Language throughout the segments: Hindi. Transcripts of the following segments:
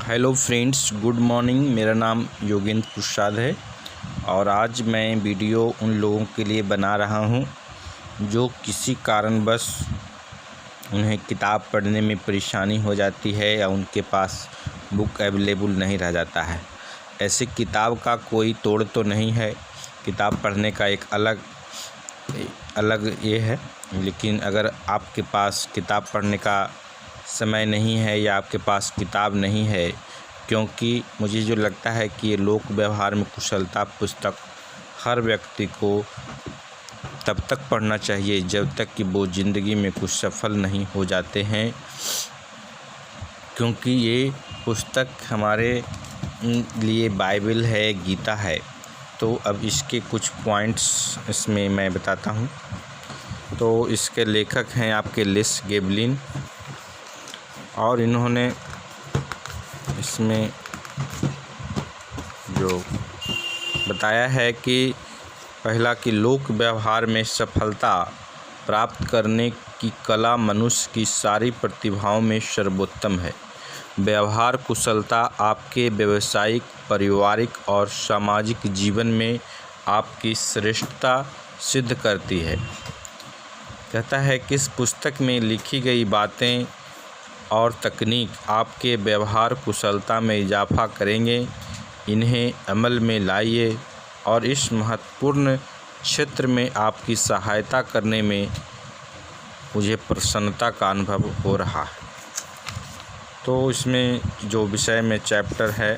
Hello friends, good morning. मेरा नाम योगेंद्र प्रसाद है और आज मैं वीडियो उन लोगों के लिए बना रहा हूं जो किसी कारणवश उन्हें किताब पढ़ने में परेशानी हो जाती है या उनके पास बुक अवेलेबल नहीं रह जाता है। ऐसे किताब का कोई तोड़ तो नहीं है, किताब पढ़ने का एक अलग ये है। लेकिन अगर आपके पास किताब पढ़ने का समय नहीं है या आपके पास किताब नहीं है, क्योंकि मुझे जो लगता है कि ये लोक व्यवहार में कुशलता पुस्तक हर व्यक्ति को तब तक पढ़ना चाहिए जब तक कि वो ज़िंदगी में कुछ सफल नहीं हो जाते हैं, क्योंकि ये पुस्तक हमारे लिए बाइबल है, गीता है। तो अब इसके कुछ पॉइंट्स इसमें मैं बताता हूँ। तो इसके लेखक हैं आपके लिस गेबलिन और इन्होंने इसमें जो बताया है कि पहला कि लोक व्यवहार में सफलता प्राप्त करने की कला मनुष्य की सारी प्रतिभाओं में सर्वोत्तम है। व्यवहार कुशलता आपके व्यावसायिक, पारिवारिक और सामाजिक जीवन में आपकी श्रेष्ठता सिद्ध करती है। कहता है कि इस पुस्तक में लिखी गई बातें और तकनीक आपके व्यवहार कुशलता में इजाफा करेंगे। इन्हें अमल में लाइए और इस महत्वपूर्ण क्षेत्र में आपकी सहायता करने में मुझे प्रसन्नता का अनुभव हो रहा है। तो इसमें जो विषय में चैप्टर है,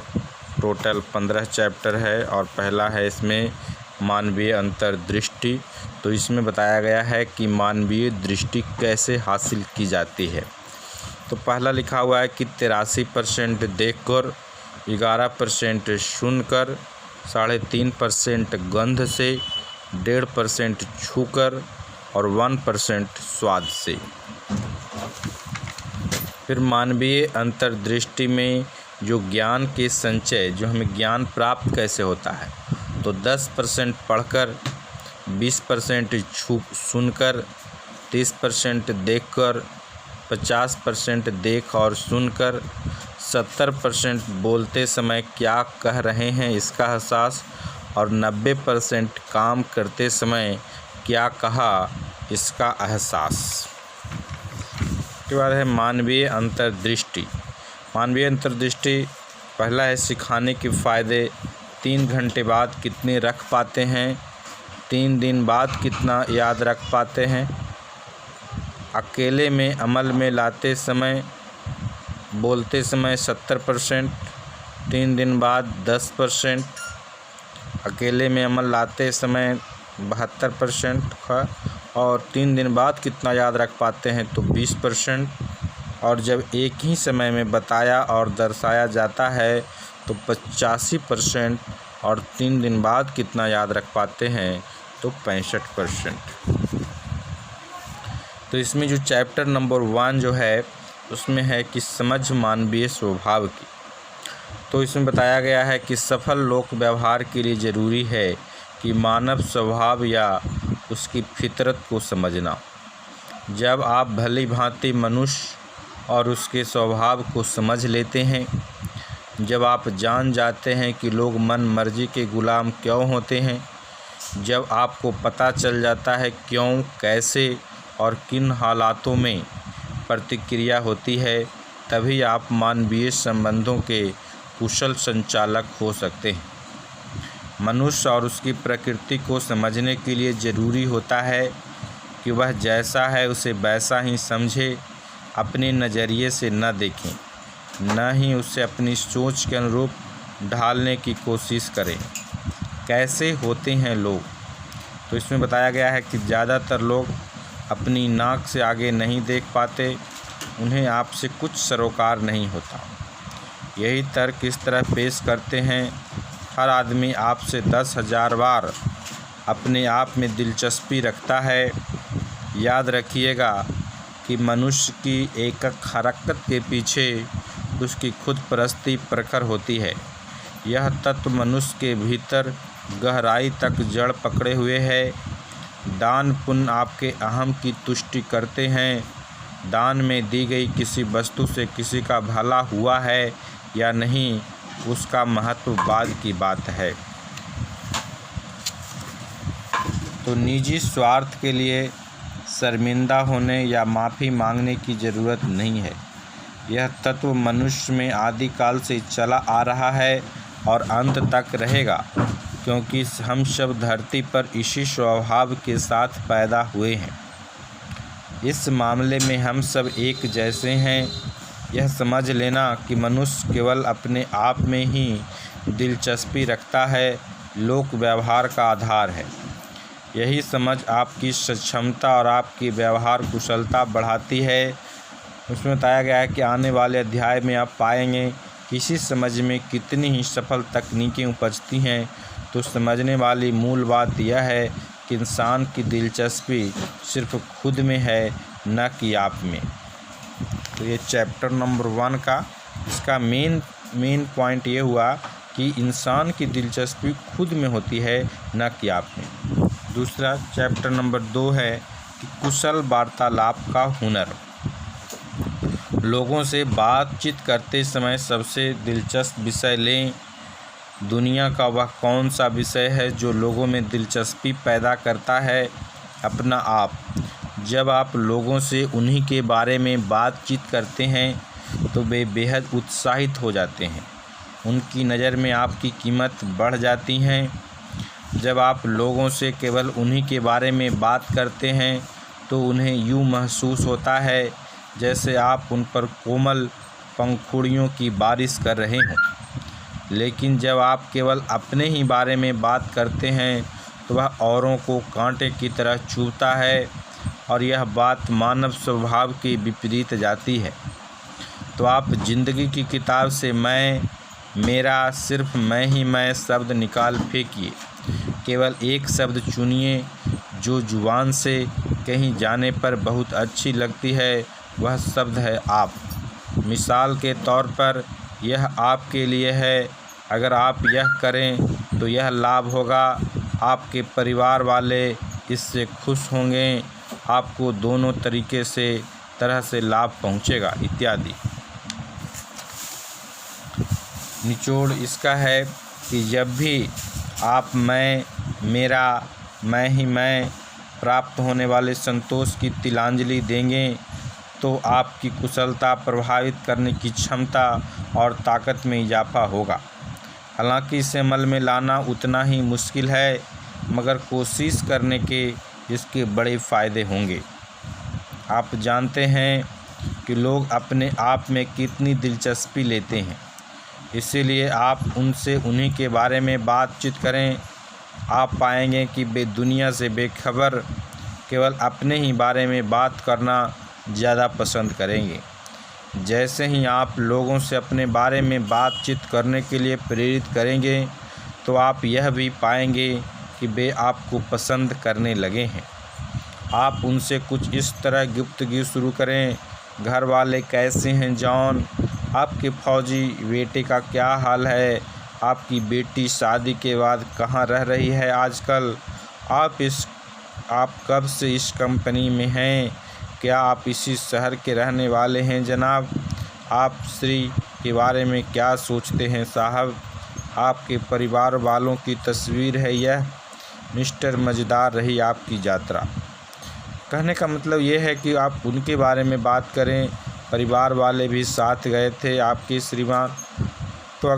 टोटल 15 चैप्टर है और पहला है इसमें मानवीय अंतर्दृष्टि। तो इसमें बताया गया है कि मानवीय दृष्टि कैसे हासिल की जाती है। तो पहला लिखा हुआ है कि 83% देखकर, 11% सुनकर, 3.5% गंध से, 1.5% छूकर और 1% स्वाद से। फिर मानवीय अंतर्दृष्टि में जो ज्ञान के संचय, जो हमें ज्ञान प्राप्त कैसे होता है, तो 10% पढ़कर, 20% सुनकर, 30% देखकर, 50% देख और सुनकर, 70% बोलते समय क्या कह रहे हैं इसका एहसास और 90% काम करते समय क्या कहा इसका एहसास। उसके बाद है मानवीय अंतर्दृष्टि। मानवीय अंतर्दृष्टि पहला है सिखाने के फ़ायदे। 3 घंटे बाद कितने रख पाते हैं, 3 दिन बाद कितना याद रख पाते हैं, अकेले में अमल में लाते समय, बोलते समय 70%, 3 दिन बाद 10%, अकेले में अमल लाते समय 72% का, और 3 दिन बाद कितना याद रख पाते हैं तो 20%, और जब एक ही समय में बताया और दर्शाया जाता है तो 85%, और 3 दिन बाद कितना याद रख पाते हैं तो 65%। तो इसमें जो चैप्टर नंबर 1 जो है उसमें है कि समझ मानवीय स्वभाव की। तो इसमें बताया गया है कि सफल लोक व्यवहार के लिए ज़रूरी है कि मानव स्वभाव या उसकी फितरत को समझना। जब आप भली भांति मनुष्य और उसके स्वभाव को समझ लेते हैं, जब आप जान जाते हैं कि लोग मन मर्जी के गुलाम क्यों होते हैं, जब आपको पता चल जाता है क्यों, कैसे और किन हालातों में प्रतिक्रिया होती है, तभी आप मानवीय संबंधों के कुशल संचालक हो सकते हैं। मनुष्य और उसकी प्रकृति को समझने के लिए ज़रूरी होता है कि वह जैसा है उसे वैसा ही समझे, अपने नज़रिए से न देखें, न ही उसे अपनी सोच के अनुरूप ढालने की कोशिश करें। कैसे होते हैं लोग? तो इसमें बताया गया है कि ज़्यादातर लोग अपनी नाक से आगे नहीं देख पाते, उन्हें आपसे कुछ सरोकार नहीं होता। यही तर्क इस तरह पेश करते हैं, हर आदमी आपसे 10,000 बार अपने आप में दिलचस्पी रखता है। याद रखिएगा कि मनुष्य की एकक हरकत के पीछे उसकी खुद परस्ती प्रखर होती है। यह तत्व मनुष्य के भीतर गहराई तक जड़ पकड़े हुए है। दान पुण्य आपके अहम की तुष्टि करते हैं। दान में दी गई किसी वस्तु से किसी का भला हुआ है या नहीं, उसका महत्व बाद की बात है। तो निजी स्वार्थ के लिए शर्मिंदा होने या माफ़ी मांगने की ज़रूरत नहीं है। यह तत्व मनुष्य में आदिकाल से चला आ रहा है और अंत तक रहेगा, क्योंकि हम सब धरती पर इसी स्वभाव के साथ पैदा हुए हैं। इस मामले में हम सब एक जैसे हैं। यह समझ लेना कि मनुष्य केवल अपने आप में ही दिलचस्पी रखता है, लोक व्यवहार का आधार है। यही समझ आपकी सक्षमता और आपकी व्यवहार कुशलता बढ़ाती है। उसमें बताया गया है कि आने वाले अध्याय में आप पाएंगे कि इसी समझ में कितनी ही सफल तकनीकें उपजती हैं। तो समझने वाली मूल बात यह है कि इंसान की दिलचस्पी सिर्फ खुद में है, न कि आप में। तो ये चैप्टर नंबर 1 का इसका मेन पॉइंट ये हुआ कि इंसान की दिलचस्पी खुद में होती है, न कि आप में। दूसरा चैप्टर नंबर 2 है कि कुशल वार्तालाप का हुनर। लोगों से बातचीत करते समय सबसे दिलचस्प विषय लें। दुनिया का वह कौन सा विषय है जो लोगों में दिलचस्पी पैदा करता है? अपना आप। जब आप लोगों से उन्हीं के बारे में बातचीत करते हैं तो वे बेहद उत्साहित हो जाते हैं। उनकी नज़र में आपकी कीमत बढ़ जाती है। जब आप लोगों से केवल उन्हीं के बारे में बात करते हैं तो उन्हें यूँ महसूस होता है जैसे आप उन पर कोमल पंखुड़ियों की बारिश कर रहे हों। लेकिन जब आप केवल अपने ही बारे में बात करते हैं तो वह औरों को कांटे की तरह चुभता है, और यह बात मानव स्वभाव के विपरीत जाती है। तो आप जिंदगी की किताब से मैं, मेरा, सिर्फ मैं ही मैं शब्द निकाल फेंकिए। केवल एक शब्द चुनिए जो जुबान से कहीं जाने पर बहुत अच्छी लगती है। वह शब्द है आप। मिसाल के तौर पर यह आपके लिए है। अगर आप यह करें तो यह लाभ होगा, आपके परिवार वाले इससे खुश होंगे, आपको दोनों तरह से लाभ पहुंचेगा, इत्यादि। निचोड़ इसका है कि जब भी आप मैं, मेरा, मैं ही मैं प्राप्त होने वाले संतोष की तिलांजलि देंगे तो आपकी कुशलता प्रभावित करने की क्षमता और ताकत में इजाफा होगा। हालांकि इसे अमल में लाना उतना ही मुश्किल है, मगर कोशिश करने के इसके बड़े फ़ायदे होंगे। आप जानते हैं कि लोग अपने आप में कितनी दिलचस्पी लेते हैं, इसीलिए आप उनसे उन्हीं के बारे में बातचीत करें। आप पाएंगे कि वे दुनिया से बेखबर केवल अपने ही बारे में बात करना ज़्यादा पसंद करेंगे। जैसे ही आप लोगों से अपने बारे में बातचीत करने के लिए प्रेरित करेंगे तो आप यह भी पाएंगे कि वे आपको पसंद करने लगे हैं। आप उनसे कुछ इस तरह गुफ्तगू शुरू करें, घर वाले कैसे हैं जॉन? आपके फौजी बेटे का क्या हाल है? आपकी बेटी शादी के बाद कहाँ रह रही है आजकल? आप कब से इस कंपनी में हैं? क्या आप इसी शहर के रहने वाले हैं जनाब? आप श्री के बारे में क्या सोचते हैं साहब? आपके परिवार वालों की तस्वीर है यह। मिस्टर मज़ेदार रही आपकी यात्रा। कहने का मतलब ये है कि आप उनके बारे में बात करें। परिवार वाले भी साथ गए थे आपके श्रीमान। तो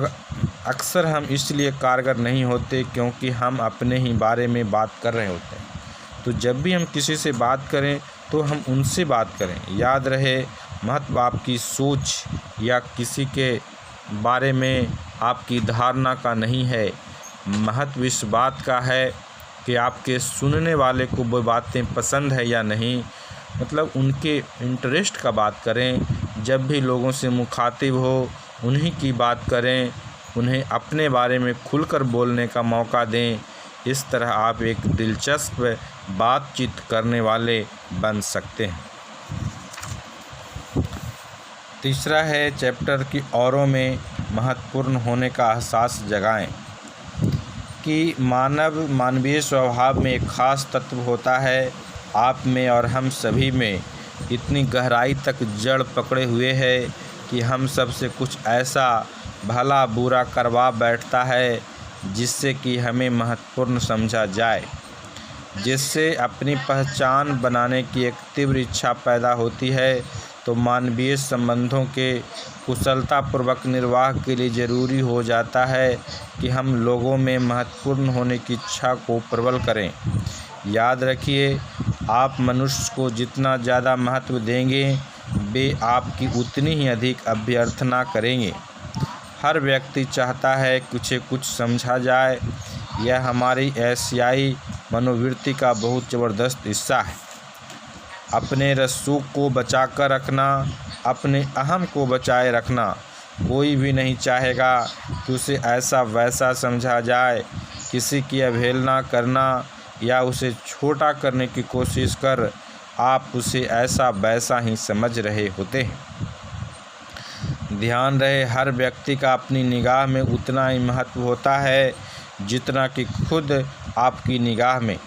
अक्सर हम इसलिए कारगर नहीं होते क्योंकि हम अपने ही बारे में बात कर रहे होते हैं। तो जब भी हम किसी से बात करें तो हम उनसे बात करें। याद रहे, महत्व आपकी सोच या किसी के बारे में आपकी धारणा का नहीं है, महत्व इस बात का है कि आपके सुनने वाले को वो बातें पसंद है या नहीं। मतलब उनके इंटरेस्ट का बात करें। जब भी लोगों से मुखातिब हो उन्हीं की बात करें, उन्हें अपने बारे में खुलकर बोलने का मौका दें। इस तरह आप एक दिलचस्प बातचीत करने वाले बन सकते हैं। तीसरा है चैप्टर की औरों में महत्वपूर्ण होने का एहसास जगाएं। कि मानवीय स्वभाव में एक ख़ास तत्व होता है, आप में और हम सभी में इतनी गहराई तक जड़ पकड़े हुए है कि हम सब से कुछ ऐसा भला बुरा करवा बैठता है जिससे कि हमें महत्वपूर्ण समझा जाए, जिससे अपनी पहचान बनाने की एक तीव्र इच्छा पैदा होती है, तो मानवीय संबंधों के कुशलतापूर्वक निर्वाह के लिए ज़रूरी हो जाता है कि हम लोगों में महत्वपूर्ण होने की इच्छा को प्रबल करें। याद रखिए, आप मनुष्य को जितना ज़्यादा महत्व देंगे, वे आपकी उतनी ही अधिक अभ्यर्थना करेंगे। हर व्यक्ति चाहता है कि उसे कुछ समझा जाए। यह हमारी एशियाई मनोवृत्ति का बहुत ज़बरदस्त हिस्सा है। अपने रसूख को बचाकर रखना, अपने अहम को बचाए रखना। कोई भी नहीं चाहेगा कि उसे ऐसा वैसा समझा जाए। किसी की अवहेलना करना या उसे छोटा करने की कोशिश कर आप उसे ऐसा वैसा ही समझ रहे होते हैं। ध्यान रहे, हर व्यक्ति का अपनी निगाह में उतना ही महत्व होता है जितना कि खुद आपकी निगाह में।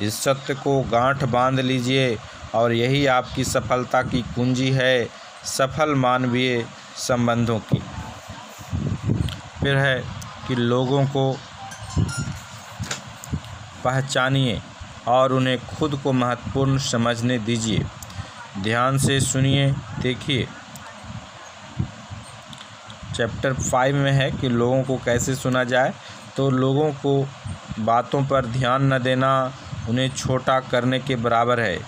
इस सत्य को गांठ बांध लीजिए और यही आपकी सफलता की कुंजी है, सफल मानवीय संबंधों की। फिर है कि लोगों को पहचानिए और उन्हें खुद को महत्वपूर्ण समझने दीजिए। ध्यान से सुनिए, देखिए। चैप्टर 5 में है कि लोगों को कैसे सुना जाए। तो लोगों को बातों पर ध्यान न देना उन्हें छोटा करने के बराबर है।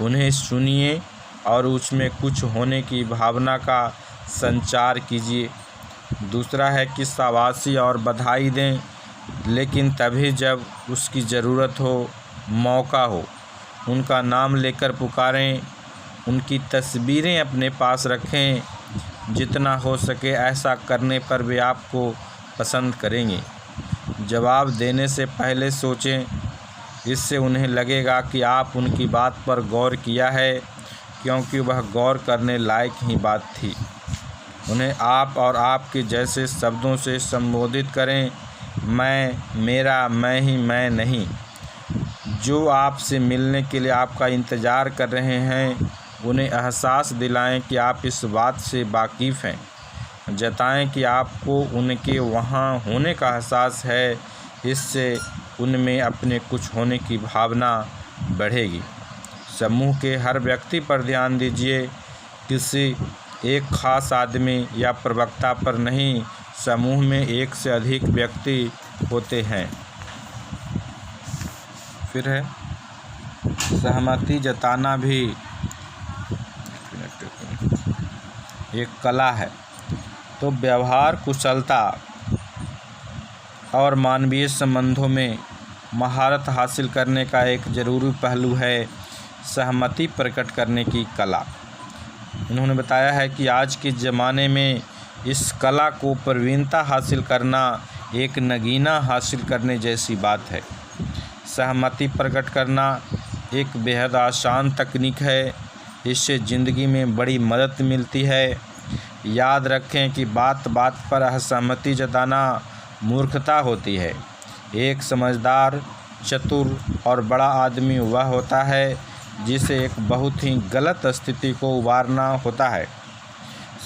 उन्हें सुनिए और उसमें कुछ होने की भावना का संचार कीजिए। दूसरा है कि शाबाशी और बधाई दें, लेकिन तभी जब उसकी ज़रूरत हो, मौका हो। उनका नाम लेकर पुकारें, उनकी तस्वीरें अपने पास रखें। जितना हो सके ऐसा करने पर वे आपको पसंद करेंगे। जवाब देने से पहले सोचें, इससे उन्हें लगेगा कि आप उनकी बात पर गौर किया है, क्योंकि वह गौर करने लायक ही बात थी। उन्हें आप और आपके जैसे शब्दों से संबोधित करें। मैं, मेरा, मैं ही मैं नहीं। जो आपसे मिलने के लिए आपका इंतज़ार कर रहे हैं, उन्हें एहसास दिलाएं कि आप इस बात से वाकिफ़ हैं। जताएं कि आपको उनके वहाँ होने का एहसास है। इससे उनमें अपने कुछ होने की भावना बढ़ेगी। समूह के हर व्यक्ति पर ध्यान दीजिए, किसी एक खास आदमी या प्रवक्ता पर नहीं। समूह में एक से अधिक व्यक्ति होते हैं। फिर है सहमति जताना भी एक कला है। तो व्यवहार कुशलता और मानवीय संबंधों में महारत हासिल करने का एक ज़रूरी पहलू है सहमति प्रकट करने की कला। उन्होंने बताया है कि आज के ज़माने में इस कला को प्रवीणता हासिल करना एक नगीना हासिल करने जैसी बात है। सहमति प्रकट करना एक बेहद आसान तकनीक है। इससे ज़िंदगी में बड़ी मदद मिलती है। याद रखें कि बात बात पर असहमति जताना मूर्खता होती है। एक समझदार, चतुर और बड़ा आदमी वह होता है जिसे एक बहुत ही गलत स्थिति को उबारना होता है।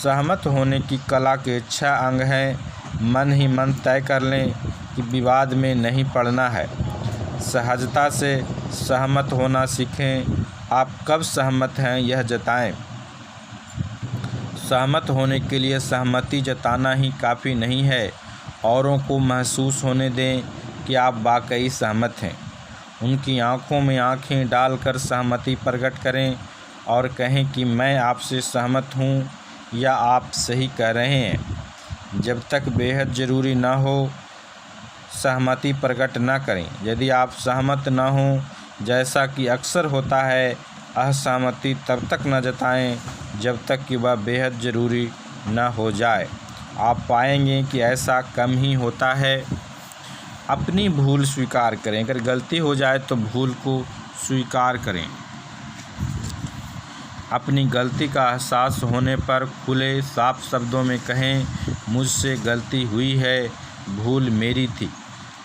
सहमत होने की कला के 6 अंग हैं। मन ही मन तय कर लें कि विवाद में नहीं पड़ना है। सहजता से सहमत होना सीखें। आप कब सहमत हैं यह जताएं। सहमत होने के लिए सहमति जताना ही काफ़ी नहीं है, औरों को महसूस होने दें कि आप वाकई सहमत हैं। उनकी आंखों में आंखें डालकर सहमति प्रकट करें और कहें कि मैं आपसे सहमत हूँ या आप सही कह रहे हैं। जब तक बेहद ज़रूरी न हो, सहमति प्रकट न करें। यदि आप सहमत न हों, जैसा कि अक्सर होता है, असहमति तब तक न जताएं जब तक कि वह बेहद ज़रूरी न हो जाए। आप पाएंगे कि ऐसा कम ही होता है। अपनी भूल स्वीकार करें। अगर गलती हो जाए तो भूल को स्वीकार करें। अपनी गलती का एहसास होने पर खुले साफ शब्दों में कहें, मुझसे गलती हुई है, भूल मेरी थी।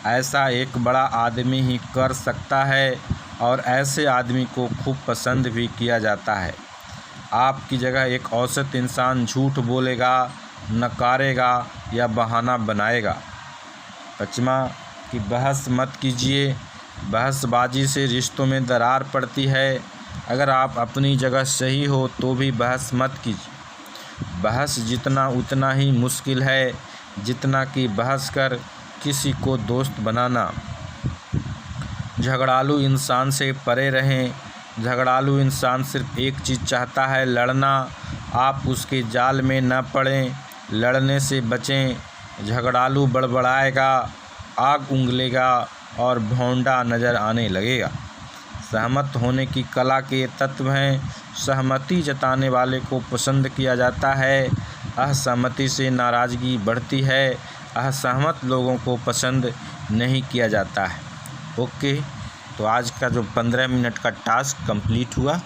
ऐसा एक बड़ा आदमी ही कर सकता है और ऐसे आदमी को खूब पसंद भी किया जाता है। आपकी जगह एक औसत इंसान झूठ बोलेगा, नकारेगा या बहाना बनाएगा। 5वां कि बहस मत कीजिए, बहसबाजी से रिश्तों में दरार पड़ती है। अगर आप अपनी जगह सही हो तो भी बहस मत कीजिए। बहस जितना उतना ही मुश्किल है जितना कि बहस कर किसी को दोस्त बनाना। झगड़ालू इंसान से परे रहें। झगड़ालू इंसान सिर्फ एक चीज़ चाहता है, लड़ना। आप उसके जाल में न पड़ें, लड़ने से बचें। झगड़ालू बड़बड़ाएगा, आग उगलेगा और भौंडा नज़र आने लगेगा। सहमत होने की कला के तत्व हैं। सहमति जताने वाले को पसंद किया जाता है, असहमति से नाराज़गी बढ़ती है। असहमत लोगों को पसंद नहीं किया जाता है। ओके, तो आज का जो 15 मिनट का टास्क कंप्लीट हुआ।